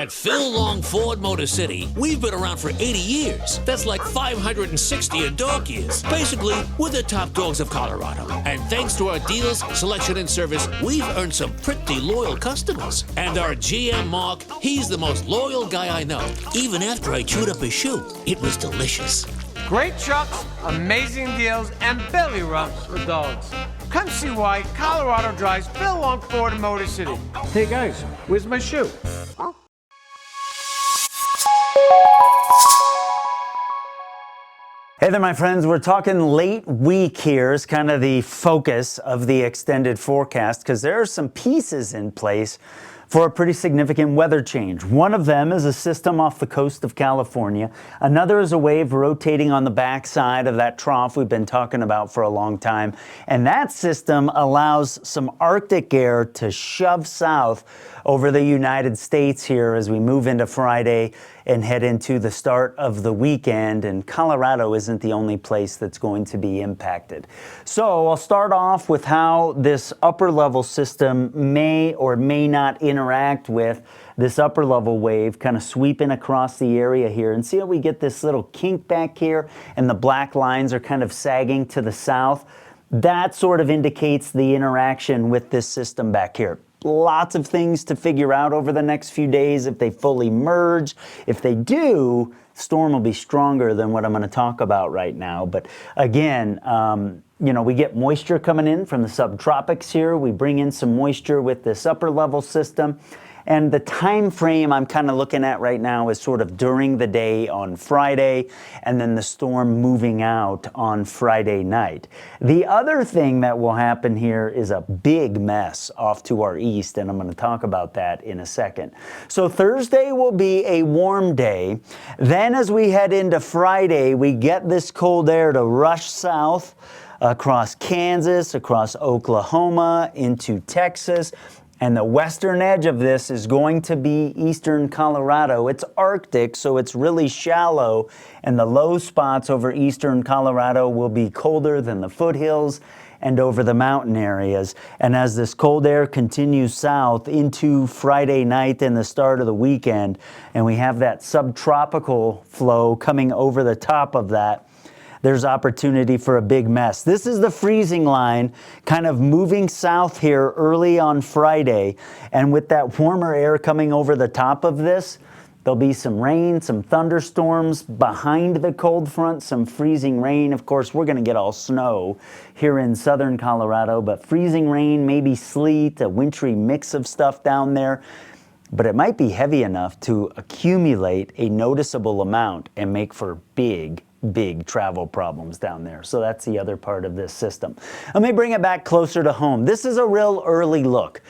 At Phil Long Ford Motor City, we've been around for 80 years. That's like 560 in dog years. Basically, we're the top dogs of Colorado. And thanks to our deals, selection, and service, we've earned some pretty loyal customers. And our GM, Mark, he's the most loyal guy I know. Even after I chewed up his shoe, it was delicious. Great trucks, amazing deals, and belly rubs for dogs. Come see why Colorado drives Phil Long Ford Motor City. Hey guys, where's my shoe? Hey there, my friends. We're talking late week here is kind of the focus of the extended forecast because there are some pieces in place for a pretty significant weather change. One of them is a system off the coast of California. Another is a wave rotating on the backside of that trough we've been talking about for a long time. And that system allows some Arctic air to shove south over the United States here as we move into Friday and head into the start of the weekend. And Colorado isn't the only place that's going to be impacted. So I'll start off with how this upper level system may or may not interact with this upper level wave kind of sweeping across the area here, and see how we get this little kink back here and the black lines are kind of sagging to the south. That sort of indicates the interaction with this system back here. Lots of things to figure out over the next few days if they fully merge. If they do, storm will be stronger than what I'm going to talk about right now. But again, we get moisture coming in from the subtropics here. We bring in some moisture with this upper level system. And the time frame I'm kind of looking at right now is sort of during the day on Friday, and then the storm moving out on Friday night. The other thing that will happen here is a big mess off to our east, and I'm going to talk about that in a second. So Thursday will be a warm day. Then as we head into Friday, we get this cold air to rush south across Kansas, across Oklahoma, into Texas. And the western edge of this is going to be eastern Colorado. It's Arctic, so it's really shallow, and the low spots over eastern Colorado will be colder than the foothills and over the mountain areas. And as this cold air continues south into Friday night and the start of the weekend, and we have that subtropical flow coming over the top of that, there's opportunity for a big mess. This is the freezing line kind of moving south here early on Friday. And with that warmer air coming over the top of this, there'll be some rain, some thunderstorms behind the cold front, some freezing rain. Of course, we're going to get all snow here in southern Colorado, but freezing rain, maybe sleet, a wintry mix of stuff down there. But it might be heavy enough to accumulate a noticeable amount and make for big travel problems down there. So that's the other part of this system. Let me bring it back closer to home. This is a real early look.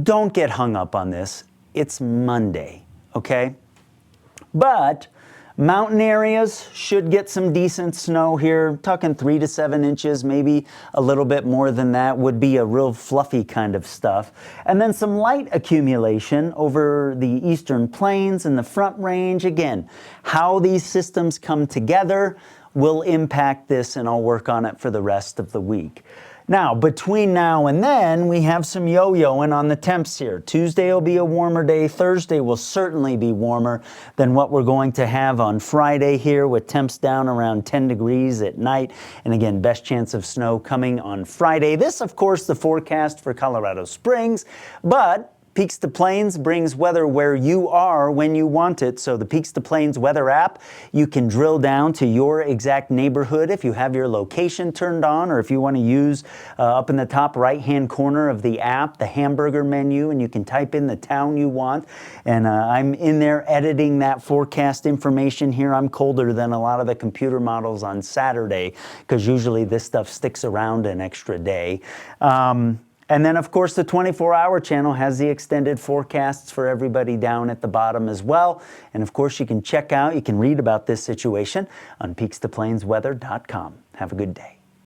Don't get hung up on this. It's Monday, okay? But mountain areas should get some decent snow here. Talking 3 to 7 inches, maybe a little bit more than that would be a real fluffy kind of stuff. And then some light accumulation over the eastern plains and the Front Range. Again, how these systems come together will impact this, and I'll work on it for the rest of the week. Now, between now and then, we have some yo-yoing on the temps here. Tuesday will be a warmer day. Thursday will certainly be warmer than what we're going to have on Friday here, with temps down around 10 degrees at night. And again, best chance of snow coming on Friday. This, of course, the forecast for Colorado Springs, but Peaks to Plains brings weather where you are when you want it. So the Peaks to Plains weather app, you can drill down to your exact neighborhood if you have your location turned on, or if you want to use up in the top right-hand corner of the app, the hamburger menu, and you can type in the town you want. And I'm in there editing that forecast information here. I'm colder than a lot of the computer models on Saturday because usually this stuff sticks around an extra day. And then, of course, the 24-hour channel has the extended forecasts for everybody down at the bottom as well. And, of course, you can read about this situation on peakstoplainsweather.com. Have a good day.